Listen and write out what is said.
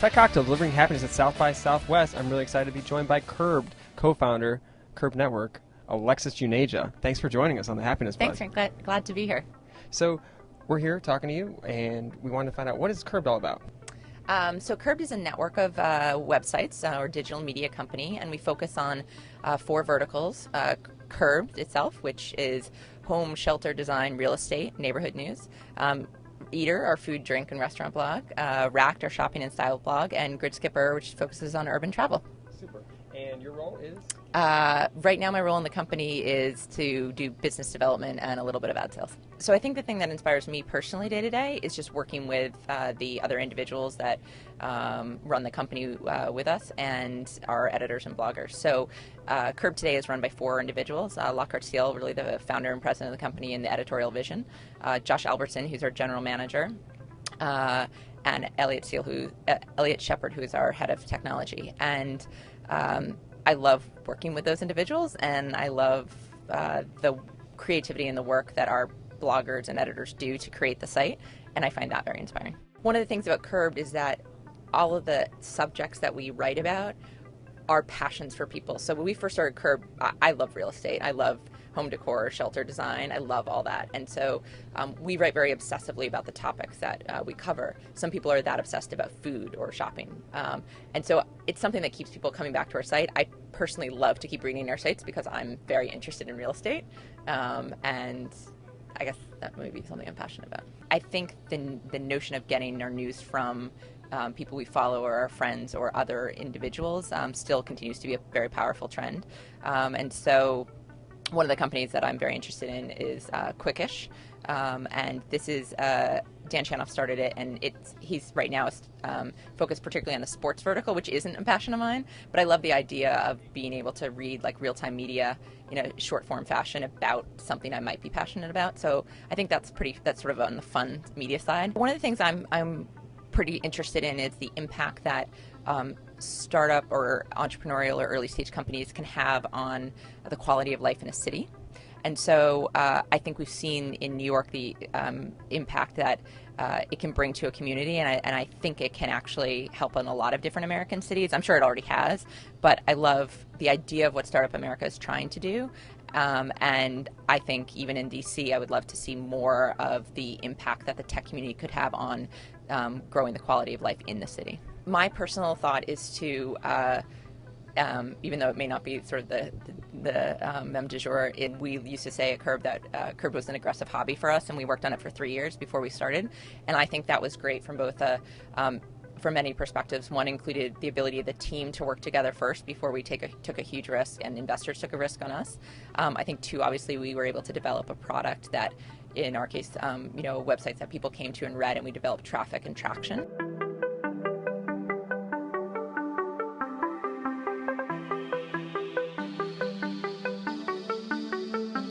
Fat Cocktail, delivering happiness at South by Southwest. I'm really excited to be joined by Curbed co-founder, Curb Network, Alexis Juneja. Thanks for joining us on the Happiness Buzz. Thanks, Frank. Glad to be here. So we're here talking to you, and we wanted to find out, what is Curbed all about? So Curbed is a network of websites, or digital media company, and we focus on 4 verticals. Curbed itself, which is home, shelter, design, real estate, neighborhood news. Eater, our food, drink, and restaurant blog. Racked, our shopping and style blog. And Grid Skipper, which focuses on urban travel. Super. And your role is? Right now my role in the company is to do business development and a little bit of ad sales. So I think the thing that inspires me personally day to day is just working with the other individuals that run the company with us and our editors and bloggers. So Curb today is run by 4 individuals. Lockhart Steele, really the founder and president of the company, and the editorial vision. Josh Albertson, who's our general manager. And Elliot Shepard, who is our head of technology. And I love working with those individuals, and I love the creativity and the work that our bloggers and editors do to create the site, and I find that very inspiring. One of the things about Curbed is that all of the subjects that we write about are passions for people. So when we first started Curbed, I love real estate. I love home decor, shelter design. I love all that. And so we write very obsessively about the topics that we cover. Some people are that obsessed about food or shopping. And so it's something that keeps people coming back to our site. I personally love to keep reading our sites because I'm very interested in real estate. And I guess that may be something I'm passionate about. I think the notion of getting our news from people we follow or our friends or other individuals still continues to be a very powerful trend. And so one of the companies that I'm very interested in is Quickish, and this is Dan Chanoff started it, and he's right now focused particularly on the sports vertical, which isn't a passion of mine, but I love the idea of being able to read like real-time media in a short form fashion about something I might be passionate about. So I think that's sort of on the fun media side. One of the things I'm pretty interested in is the impact that startup or entrepreneurial or early stage companies can have on the quality of life in a city. And so I think we've seen in New York the impact that it can bring to a community, and I think it can actually help in a lot of different American cities. I'm sure it already has, but I love the idea of what Startup America is trying to do. And I think even in DC, I would love to see more of the impact that the tech community could have on growing the quality of life in the city. My personal thought is to, even though it may not be sort of the meme du jour, we used to say at Curb that Curb was an aggressive hobby for us, and we worked on it for 3 years before we started. And I think that was great from both from many perspectives. One included the ability of the team to work together first before we took a huge risk, and investors took a risk on us. I think 2, obviously, we were able to develop a product that, in our case, websites that people came to and read, and we developed traffic and traction.